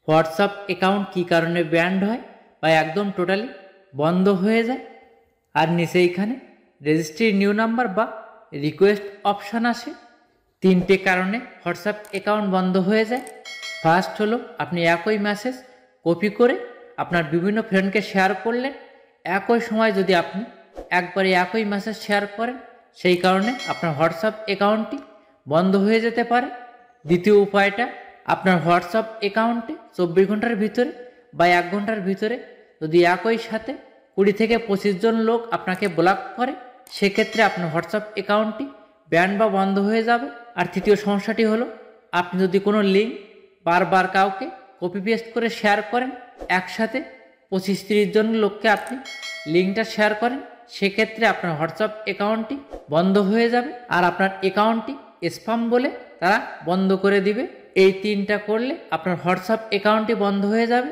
WhatsApp account কী কারণে band হয় বা একদম টোটালি বন্ধ হয়ে যায়। আর নিচে এইখানে রেজিস্ট্রি নিউ নাম্বার বা রিকোয়েস্ট অপশান আসে। তিনটে কারণে হোয়াটসঅ্যাপ অ্যাকাউন্ট বন্ধ হয়ে যায়। ফার্স্ট হলো আপনি একই মেসেজ কপি করে আপনার বিভিন্ন ফ্রেন্ডকে শেয়ার করলেন, একই সময় যদি আপনি একবারে একই মেসেজ শেয়ার করেন, সেই কারণে আপনার হোয়াটসঅ্যাপ অ্যাকাউন্টটি বন্ধ হয়ে যেতে পারে। দ্বিতীয় উপায়টা, আপনার হোয়াটসঅ্যাপ অ্যাকাউন্টে 24 ঘন্টার ভিতরে বা 1 ঘন্টার ভিতরে যদি একই সাথে 20 থেকে 25 জন লোক আপনাকে ব্লক করে, সেক্ষেত্রে আপনার হোয়াটসঅ্যাপ অ্যাকাউন্টটি ব্যান্ড বা বন্ধ হয়ে যাবে। আর তৃতীয় সমস্যাটি হলো, আপনি যদি কোনো লিঙ্ক বারবার কাউকে কপি পেস্ট করে শেয়ার করেন, একসাথে 25-30 জন লোককে আপনি লিঙ্কটা শেয়ার করেন, সেক্ষেত্রে আপনার হোয়াটসঅ্যাপ অ্যাকাউন্টটি বন্ধ হয়ে যাবে আর আপনার অ্যাকাউন্টটি স্প্যাম বলে তারা বন্ধ করে দিবে। এই তিনটা করলে আপনার হোয়াটসঅ্যাপ অ্যাকাউন্টটি বন্ধ হয়ে যাবে।